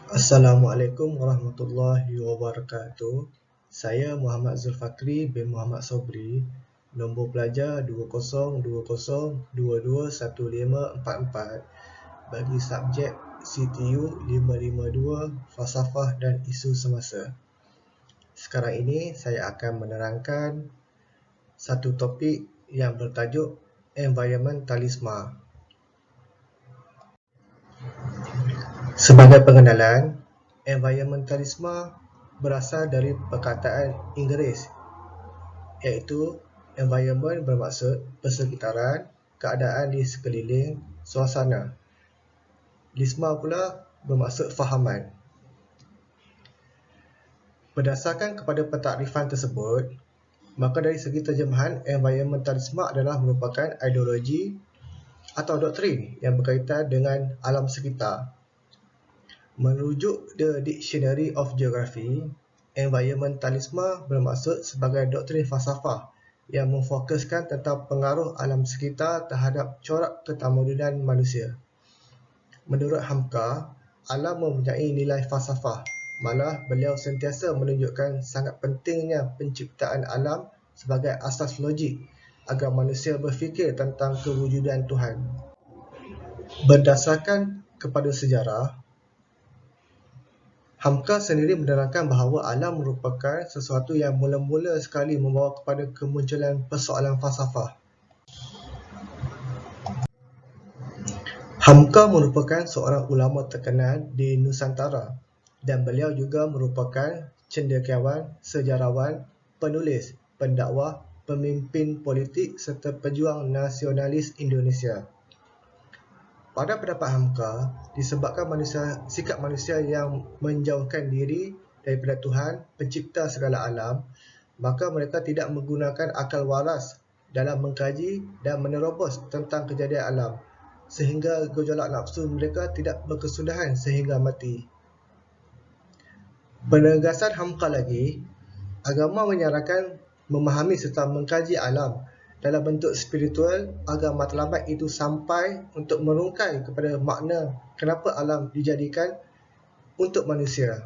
Assalamualaikum warahmatullahi wabarakatuh. Saya Muhammad Zulfakri bin Muhammad Sobri, nombor pelajar 2020221544 bagi subjek CTU 552 Falsafah dan Isu Semasa. Sekarang ini saya akan menerangkan satu topik yang bertajuk Environmentalisme. Sebagai pengenalan, environmentalisme berasal dari perkataan Inggeris iaitu environment bermaksud persekitaran, keadaan di sekeliling, suasana. Lisma pula bermaksud fahaman. Berdasarkan kepada pentakrifan tersebut, maka dari segi terjemahan, environmentalisme adalah merupakan ideologi atau doktrin yang berkaitan dengan alam sekitar. Merujuk The Dictionary of Geography, environmentalisme bermaksud sebagai doktrin falsafah yang memfokuskan tentang pengaruh alam sekitar terhadap corak ketamaddunan manusia. Menurut Hamka, alam mempunyai nilai falsafah, malah beliau sentiasa menunjukkan sangat pentingnya penciptaan alam sebagai asas logik agar manusia berfikir tentang kewujudan Tuhan. Berdasarkan kepada sejarah, Hamka sendiri menerangkan bahawa alam merupakan sesuatu yang mula-mula sekali membawa kepada kemunculan persoalan falsafah. Hamka merupakan seorang ulama terkenal di Nusantara dan beliau juga merupakan cendekiawan, sejarawan, penulis, pendakwah, pemimpin politik serta pejuang nasionalis Indonesia. Pada pendapat Hamka, disebabkan sikap manusia yang menjauhkan diri daripada Tuhan, pencipta segala alam, maka mereka tidak menggunakan akal waras dalam mengkaji dan menerobos tentang kejadian alam, sehingga gejolak nafsu mereka tidak berkesudahan sehingga mati. Penegasan Hamka lagi, agama menyarankan memahami serta mengkaji alam dalam bentuk spiritual agar matlamat itu sampai untuk merungkai kepada makna kenapa alam dijadikan untuk manusia.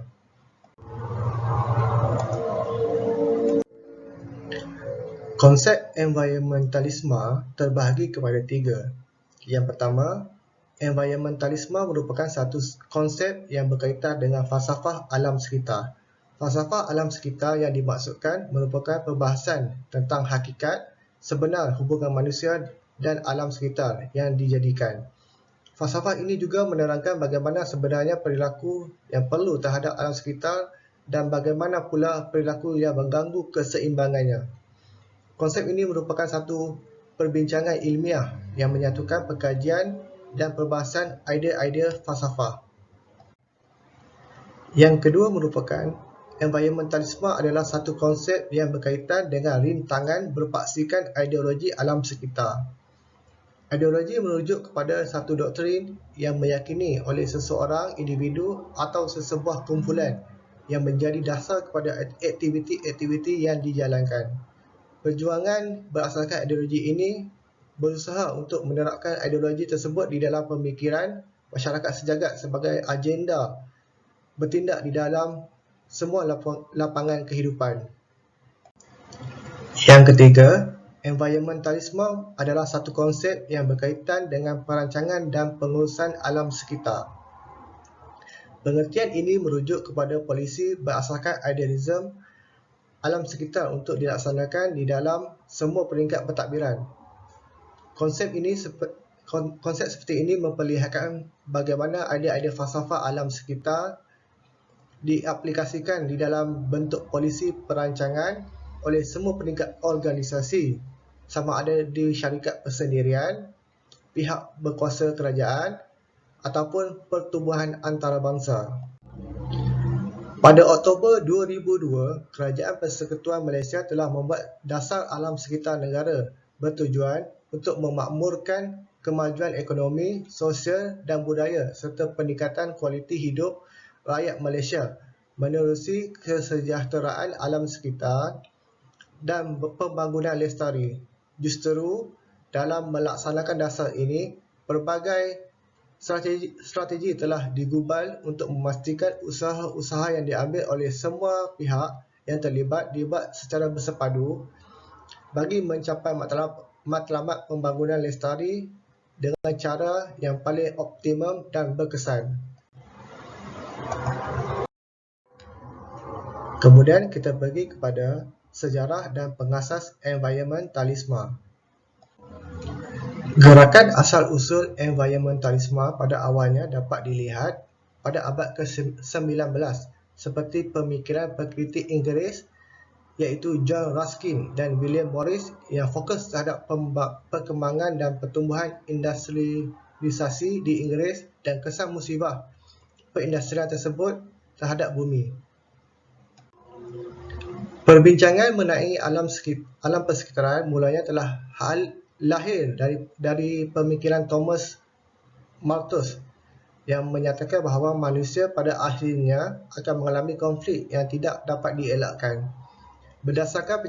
Konsep environmentalisme terbahagi kepada tiga. Yang pertama, environmentalisme merupakan satu konsep yang berkaitan dengan falsafah alam sekitar. Falsafah alam sekitar yang dimaksudkan merupakan perbahasan tentang hakikat sebenar hubungan manusia dan alam sekitar yang dijadikan. Falsafah ini juga menerangkan bagaimana sebenarnya perilaku yang perlu terhadap alam sekitar dan bagaimana pula perilaku yang mengganggu keseimbangannya. Konsep ini merupakan satu perbincangan ilmiah yang menyatukan pengkajian dan perbahasan idea-idea falsafah. Yang kedua merupakan environmentalisme adalah satu konsep yang berkaitan dengan rintangan berpaksikan ideologi alam sekitar. Ideologi merujuk kepada satu doktrin yang meyakini oleh seseorang individu atau sesebuah kumpulan yang menjadi dasar kepada aktiviti-aktiviti yang dijalankan. Perjuangan berasaskan ideologi ini berusaha untuk menerapkan ideologi tersebut di dalam pemikiran masyarakat sejagat sebagai agenda bertindak di dalam semua lapangan kehidupan. Yang ketiga, environmentalisme adalah satu konsep yang berkaitan dengan perancangan dan pengurusan alam sekitar. Pengertian ini merujuk kepada polisi berasaskan idealisme alam sekitar untuk dilaksanakan di dalam semua peringkat pentadbiran. Konsep seperti ini memperlihatkan bagaimana idea-idea falsafah alam sekitar diaplikasikan di dalam bentuk polisi perancangan oleh semua peringkat organisasi, sama ada di syarikat persendirian, pihak berkuasa kerajaan ataupun pertubuhan antarabangsa. Pada Oktober 2002, Kerajaan Persekutuan Malaysia telah membuat Dasar Alam Sekitar Negara bertujuan untuk memakmurkan kemajuan ekonomi, sosial dan budaya serta peningkatan kualiti hidup rakyat Malaysia menerusi kesejahteraan alam sekitar dan pembangunan lestari. Justeru, dalam melaksanakan dasar ini, pelbagai Strategi telah digubal untuk memastikan usaha-usaha yang diambil oleh semua pihak yang terlibat dibuat secara bersepadu bagi mencapai matlamat pembangunan lestari dengan cara yang paling optimum dan berkesan. Kemudian kita pergi kepada sejarah dan pengasas environmentalisme. Gerakan asal-usul environmentalisme pada awalnya dapat dilihat pada abad ke-19 seperti pemikiran pengkritik Inggeris iaitu John Ruskin dan William Morris yang fokus terhadap perkembangan dan pertumbuhan industrialisasi di Inggeris dan kesan musibah perindustrian tersebut terhadap bumi. Perbincangan mengenai alam persekitaran mulanya telah lahir dari pemikiran Thomas Malthus yang menyatakan bahawa manusia pada akhirnya akan mengalami konflik yang tidak dapat dielakkan. Berdasarkan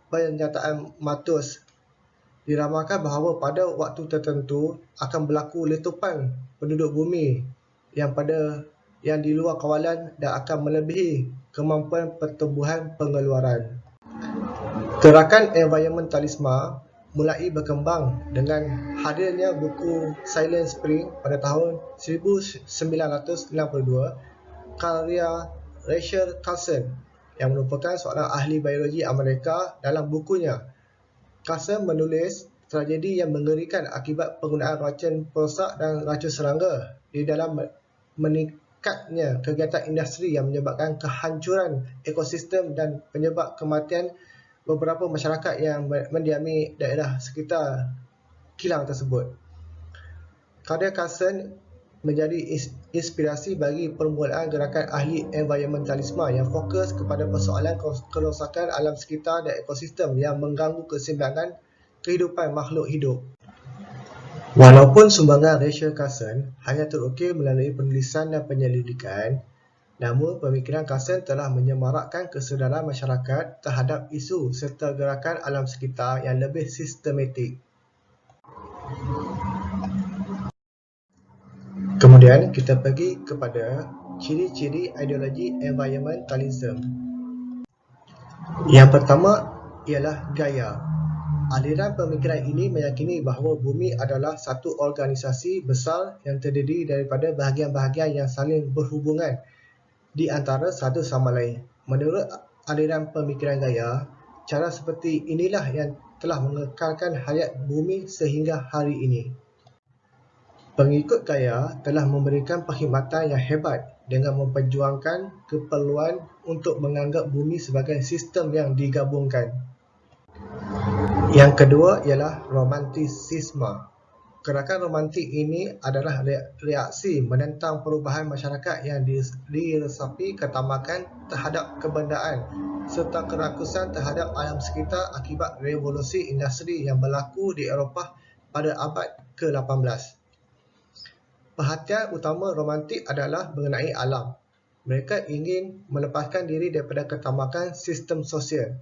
pernyataan Malthus, diramalkan bahawa pada waktu tertentu akan berlaku letupan penduduk bumi yang di luar kawalan dan akan melebihi kemampuan pertumbuhan pengeluaran. Gerakan environmentalisme mulai berkembang dengan hadirnya buku Silent Spring pada tahun 1962 karya Rachel Carson yang merupakan seorang ahli biologi Amerika. Dalam bukunya, Carson menulis tragedi yang mengerikan akibat penggunaan racun perosak dan racun serangga di dalam meningkatnya kegiatan industri yang menyebabkan kehancuran ekosistem dan penyebab kematian beberapa masyarakat yang mendiami daerah sekitar kilang tersebut. Karya Carson menjadi inspirasi bagi permulaan gerakan ahli environmentalisme yang fokus kepada persoalan kerosakan alam sekitar dan ekosistem yang mengganggu keseimbangan kehidupan makhluk hidup. Walaupun sumbangan Rachel Carson hanya terukir melalui penulisan dan penyelidikan, namun pemikiran Carson telah menyemarakkan kesedaran masyarakat terhadap isu serta gerakan alam sekitar yang lebih sistematik. Kemudian kita pergi kepada ciri-ciri ideologi environmentalism. Yang pertama ialah gaya. Aliran pemikiran ini meyakini bahawa bumi adalah satu organisasi besar yang terdiri daripada bahagian-bahagian yang saling berhubungan di antara satu sama lain. Menurut aliran pemikiran gaya, cara seperti inilah yang telah mengekalkan hayat bumi sehingga hari ini. Pengikut gaya telah memberikan perkhidmatan yang hebat dengan memperjuangkan keperluan untuk menganggap bumi sebagai sistem yang digabungkan. Yang kedua ialah romantisisme. Gerakan romantik ini adalah reaksi menentang perubahan masyarakat yang diresapi ketamakan terhadap kebendaan serta kerakusan terhadap alam sekitar akibat revolusi industri yang berlaku di Eropah pada abad ke-18. Perhatian utama romantik adalah mengenai alam. Mereka ingin melepaskan diri daripada ketamakan sistem sosial.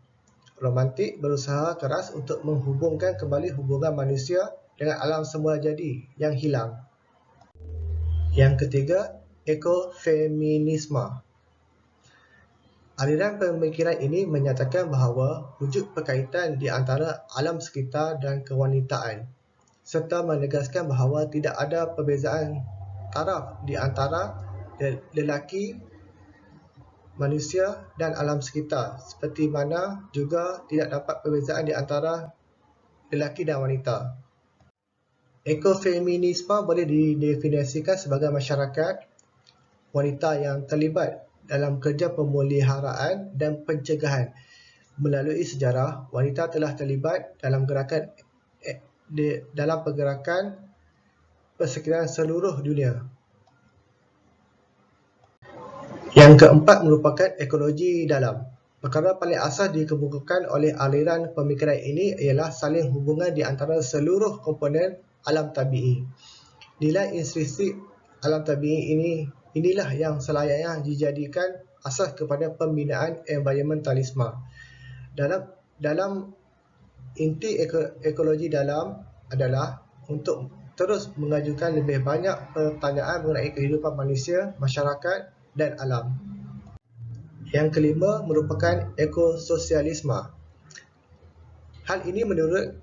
Romantik berusaha keras untuk menghubungkan kembali hubungan manusia dengan alam semula jadi yang hilang. Yang ketiga, ekofeminisme. Aliran pemikiran ini menyatakan bahawa wujud perkaitan di antara alam sekitar dan kewanitaan, serta menegaskan bahawa tidak ada perbezaan taraf di antara lelaki, manusia dan alam sekitar, seperti mana juga tidak dapat perbezaan di antara lelaki dan wanita. Ekofeminisme boleh didefinisikan sebagai masyarakat wanita yang terlibat dalam kerja pemeliharaan dan pencegahan. Melalui sejarah, wanita telah terlibat dalam pergerakan persekitaran seluruh dunia. Yang keempat merupakan ekologi dalam. Perkara paling asas dikemukakan oleh aliran pemikiran ini ialah saling hubungan di antara seluruh komponen alam tabi'i. Nilai intrinsik alam tabi'i inilah yang selayaknya dijadikan asas kepada pembinaan environmentalisme. Dalam inti ekologi dalam adalah untuk terus mengajukan lebih banyak pertanyaan mengenai kehidupan manusia, masyarakat dan alam. Yang kelima merupakan ekososialisme. Hal ini menurut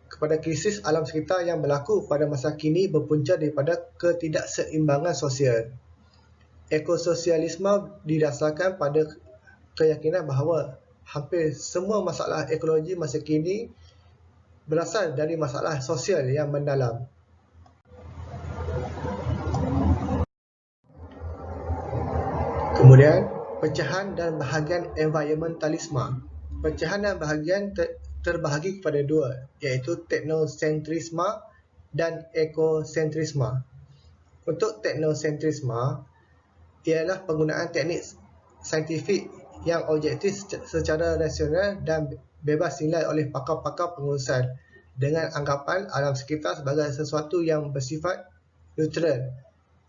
kepada krisis alam sekitar yang berlaku pada masa kini berpunca daripada ketidakseimbangan sosial. Ekososialisme didasarkan pada keyakinan bahawa hampir semua masalah ekologi masa kini berasal dari masalah sosial yang mendalam. Kemudian, pecahan dan bahagian environmentalisme. Pecahan dan bahagian terbahagi kepada dua, iaitu teknosentrisme dan ekosentrisme. Untuk teknosentrisme, ialah penggunaan teknik saintifik yang objektif secara rasional dan bebas nilai oleh pakar-pakar pengurusan dengan anggapan alam sekitar sebagai sesuatu yang bersifat neutral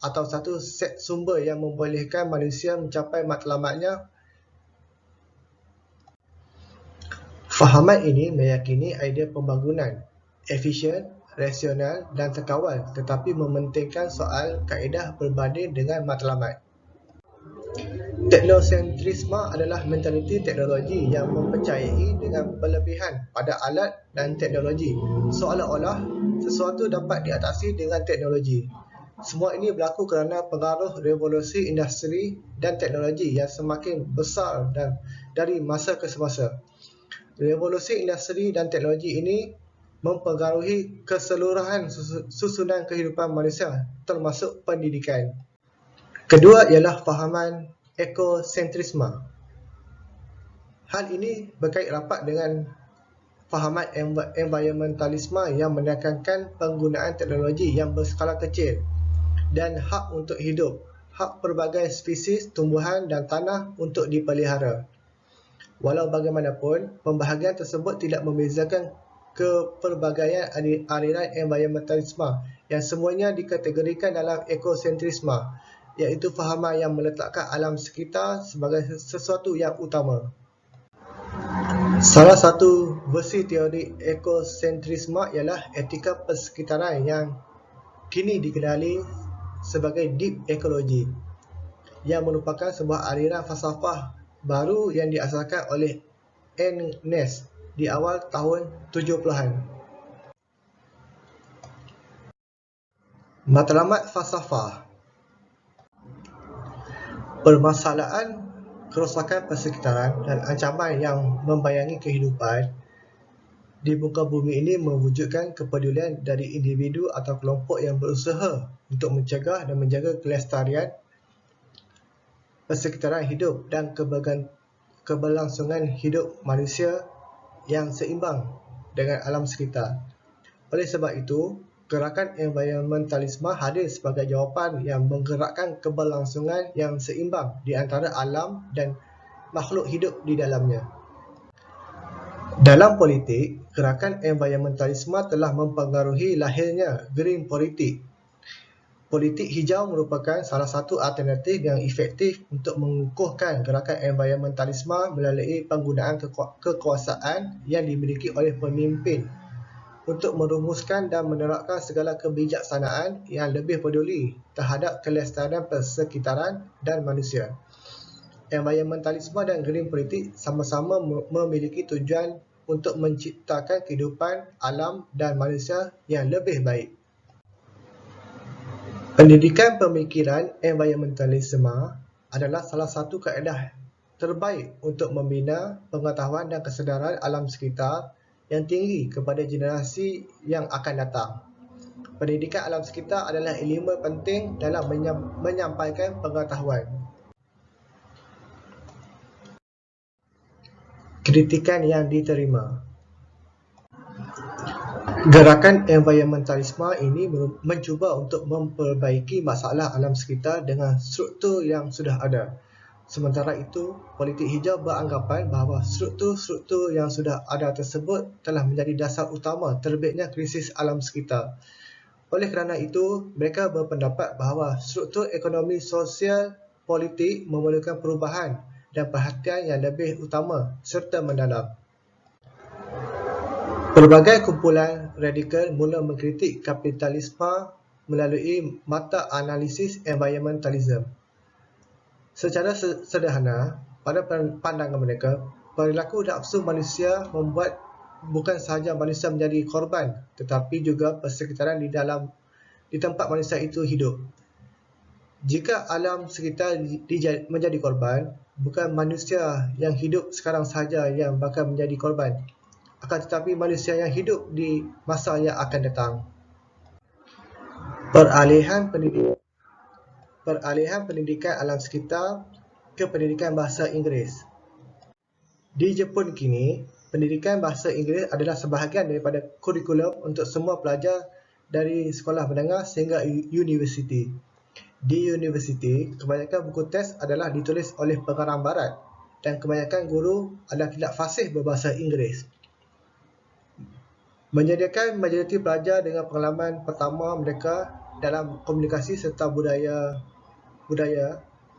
atau satu set sumber yang membolehkan manusia mencapai matlamatnya. Fahaman ini meyakini idea pembangunan efisien, rasional dan terkawal, tetapi mementingkan soal kaedah berbanding dengan matlamat. Teknosentrisme adalah mentaliti teknologi yang mempercayai dengan berlebihan pada alat dan teknologi, seolah-olah sesuatu dapat diatasi dengan teknologi. Semua ini berlaku kerana pengaruh revolusi industri dan teknologi yang semakin besar dan dari masa ke semasa. Revolusi industri dan teknologi ini mempengaruhi keseluruhan susunan kehidupan manusia, termasuk pendidikan. Kedua ialah fahaman ekosentrisme. Hal ini berkait rapat dengan fahaman environmentalisme yang menekankan penggunaan teknologi yang berskala kecil dan hak untuk hidup, hak pelbagai spesies tumbuhan dan tanah untuk dipelihara. Walau bagaimanapun, pembahagian tersebut tidak membezakan kepelbagaian aliran environmentalisme yang semuanya dikategorikan dalam ekosentrisme, iaitu fahaman yang meletakkan alam sekitar sebagai sesuatu yang utama. Salah satu versi teori ekosentrisme ialah etika persekitaran yang kini dikenali sebagai deep ecology, yang merupakan sebuah aliran falsafah baru yang diasaskan oleh Ann Ness di awal tahun 70-an. Matlamat falsafah. Permasalahan kerosakan persekitaran dan ancaman yang membayangi kehidupan di muka bumi ini mewujudkan kepedulian dari individu atau kelompok yang berusaha untuk mencegah dan menjaga kelestarian persekitaran hidup dan keberlangsungan hidup manusia yang seimbang dengan alam sekitar. Oleh sebab itu, gerakan environmentalisme hadir sebagai jawapan yang menggerakkan keberlangsungan yang seimbang di antara alam dan makhluk hidup di dalamnya. Dalam politik, gerakan environmentalisme telah mempengaruhi lahirnya green politik. Politik hijau merupakan salah satu alternatif yang efektif untuk mengukuhkan gerakan environmentalisme melalui penggunaan kekuasaan yang dimiliki oleh pemimpin untuk merumuskan dan menerapkan segala kebijaksanaan yang lebih peduli terhadap kelestarian persekitaran dan manusia. Environmentalisme dan green politik sama-sama memiliki tujuan untuk menciptakan kehidupan alam dan manusia yang lebih baik. Pendidikan pemikiran environmentalisme adalah salah satu kaedah terbaik untuk membina pengetahuan dan kesedaran alam sekitar yang tinggi kepada generasi yang akan datang. Pendidikan alam sekitar adalah elemen penting dalam menyampaikan pengetahuan. Kritikan yang diterima. Gerakan environmentalisme ini mencuba untuk memperbaiki masalah alam sekitar dengan struktur yang sudah ada. Sementara itu, politik hijau beranggapan bahawa struktur-struktur yang sudah ada tersebut telah menjadi dasar utama terbitnya krisis alam sekitar. Oleh kerana itu, mereka berpendapat bahawa struktur ekonomi sosial politik memerlukan perubahan dan perhatian yang lebih utama serta mendalam. Pelbagai kumpulan radikal mula mengkritik kapitalisme melalui mata analisis environmentalism. Secara sederhana, pada pandangan mereka, perilaku nafsu manusia membuat bukan sahaja manusia menjadi korban, tetapi juga persekitaran di tempat manusia itu hidup. Jika alam sekitar menjadi korban, bukan manusia yang hidup sekarang sahaja yang bakal menjadi korban, akan tetapi manusia yang hidup di masa yang akan datang. Peralihan pendidikan alam sekitar ke pendidikan bahasa Inggeris. Di Jepun kini, pendidikan bahasa Inggeris adalah sebahagian daripada kurikulum untuk semua pelajar dari sekolah menengah sehingga universiti. Di universiti, kebanyakan buku teks adalah ditulis oleh pengarang barat dan kebanyakan guru adalah tidak fasih berbahasa Inggeris. Menyediakan majoriti pelajar dengan pengalaman pertama mereka dalam komunikasi serta budaya,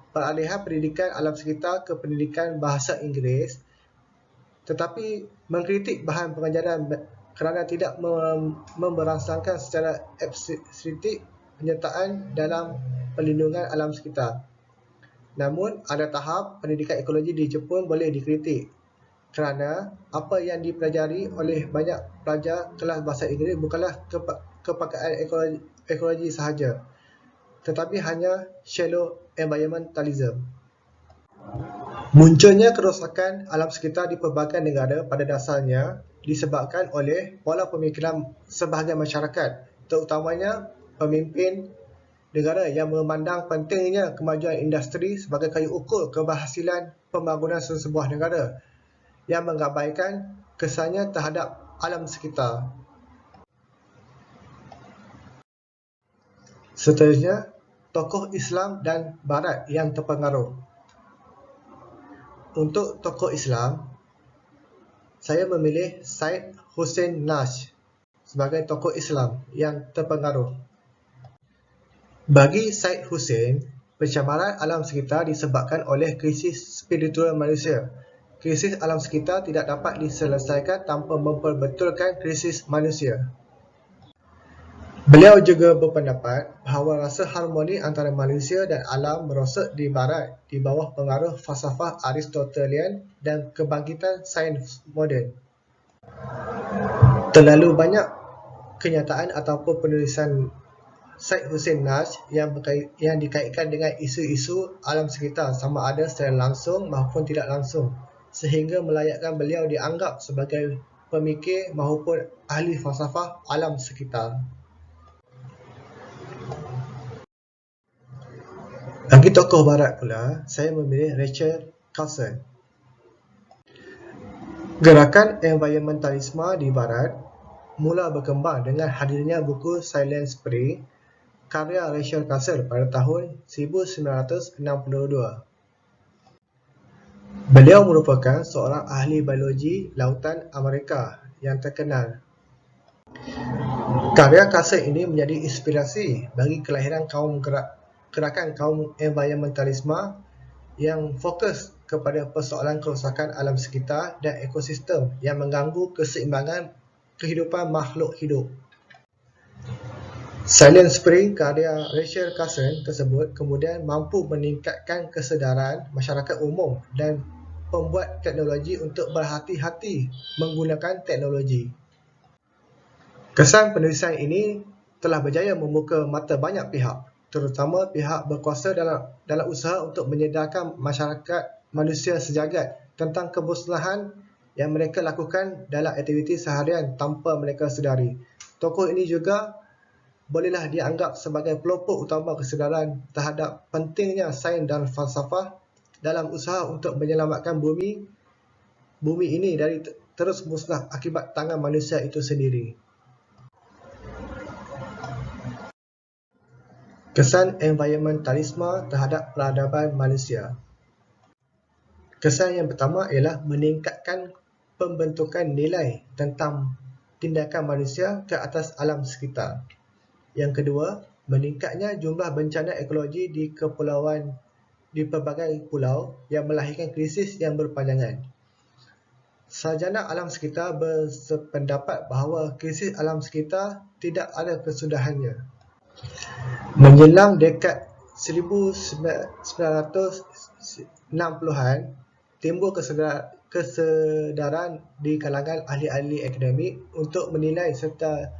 peralihan pendidikan alam sekitar ke pendidikan bahasa Inggeris, tetapi mengkritik bahan pengajaran kerana tidak memberangsangkan secara eksplisit penyertaan dalam perlindungan alam sekitar. Namun, ada tahap pendidikan ekologi di Jepun boleh dikritik kerana apa yang dipelajari oleh banyak pelajar kelas bahasa Inggeris bukanlah kepakaan ekologi sahaja, tetapi hanya shallow environmentalism. Munculnya kerosakan alam sekitar di pelbagai negara pada dasarnya disebabkan oleh pola pemikiran sebahagian masyarakat, terutamanya pemimpin negara yang memandang pentingnya kemajuan industri sebagai kayu ukur keberhasilan pembangunan sesebuah negara, yang mengabaikan kesannya terhadap alam sekitar. Seterusnya, tokoh Islam dan Barat yang terpengaruh. Untuk tokoh Islam, saya memilih Syed Hussein Nash sebagai tokoh Islam yang terpengaruh. Bagi Syed Hussein, pencemaran alam sekitar disebabkan oleh krisis spiritual manusia. Krisis alam sekitar tidak dapat diselesaikan tanpa memperbetulkan krisis manusia. Beliau juga berpendapat bahawa rasa harmoni antara manusia dan alam merosot di Barat di bawah pengaruh falsafah Aristotelian dan kebangkitan sains moden. Terlalu banyak kenyataan ataupun penulisan Syed Hussein Nash yang dikaitkan dengan isu-isu alam sekitar sama ada secara langsung maupun tidak langsung, sehingga melayakkan beliau dianggap sebagai pemikir maupun ahli falsafah alam sekitar. Bagi tokoh barat pula, saya memilih Rachel Carson. Gerakan environmentalisme di barat mula berkembang dengan hadirnya buku Silent Spring karya Rachel Carson pada tahun 1962. Beliau merupakan seorang ahli biologi lautan Amerika yang terkenal. Karya Carson ini menjadi inspirasi bagi kelahiran gerakan kaum environmentalisme yang fokus kepada persoalan kerosakan alam sekitar dan ekosistem yang mengganggu keseimbangan kehidupan makhluk hidup. Silent Spring karya Rachel Carson tersebut kemudian mampu meningkatkan kesedaran masyarakat umum dan pembuat teknologi untuk berhati-hati menggunakan teknologi. Kesan penulisan ini telah berjaya membuka mata banyak pihak, terutama pihak berkuasa dalam usaha untuk menyedarkan masyarakat manusia sejagat tentang kemusnahan yang mereka lakukan dalam aktiviti seharian tanpa mereka sedari. Tokoh ini juga bolehlah dianggap sebagai pelopor utama kesedaran terhadap pentingnya sains dan falsafah dalam usaha untuk menyelamatkan bumi ini dari terus musnah akibat tangan manusia itu sendiri. Kesan environmentalisme terhadap peradaban manusia. Kesan yang pertama ialah meningkatkan pembentukan nilai tentang tindakan manusia ke atas alam sekitar. Yang kedua, meningkatnya jumlah bencana ekologi di pelbagai pulau yang melahirkan krisis yang berpanjangan. Sarjana alam sekitar bersependapat bahawa krisis alam sekitar tidak ada kesudahannya. Menjelang dekad 1960-an, timbul kesedaran di kalangan ahli-ahli akademik untuk menilai serta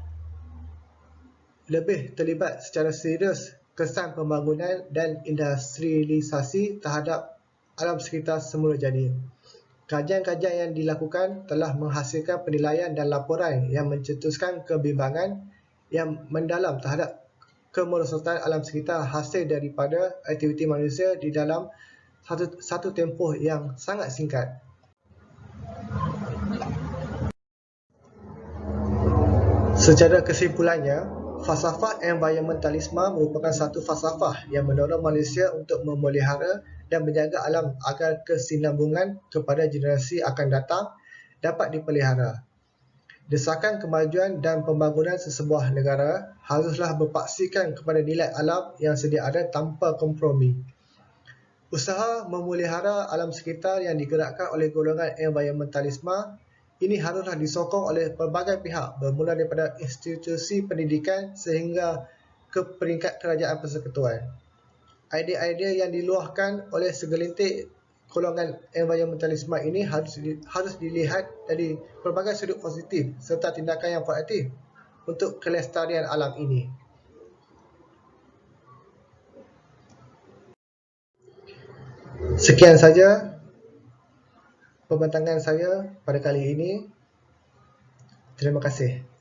lebih terlibat secara serius kesan pembangunan dan industrialisasi terhadap alam sekitar semula jadi. Kajian-kajian yang dilakukan telah menghasilkan penilaian dan laporan yang mencetuskan kebimbangan yang mendalam terhadap kemerosotan alam sekitar hasil daripada aktiviti manusia di dalam satu tempoh yang sangat singkat. Secara kesimpulannya, falsafah environmentalisme merupakan satu falsafah yang mendorong manusia untuk memelihara dan menjaga alam agar kesinambungan kepada generasi akan datang dapat dipelihara. Desakan kemajuan dan pembangunan sesebuah negara haruslah berpaksikan kepada nilai alam yang sedia ada tanpa kompromi. Usaha memelihara alam sekitar yang digerakkan oleh golongan environmentalisme ini haruslah disokong oleh pelbagai pihak bermula daripada institusi pendidikan sehingga ke peringkat kerajaan persekutuan. Idea-idea yang diluahkan oleh segelintir golongan environmentalisme ini harus dilihat dari pelbagai sudut positif serta tindakan yang proaktif untuk kelestarian alam ini. Sekian saja pembentangan saya pada kali ini. Terima kasih.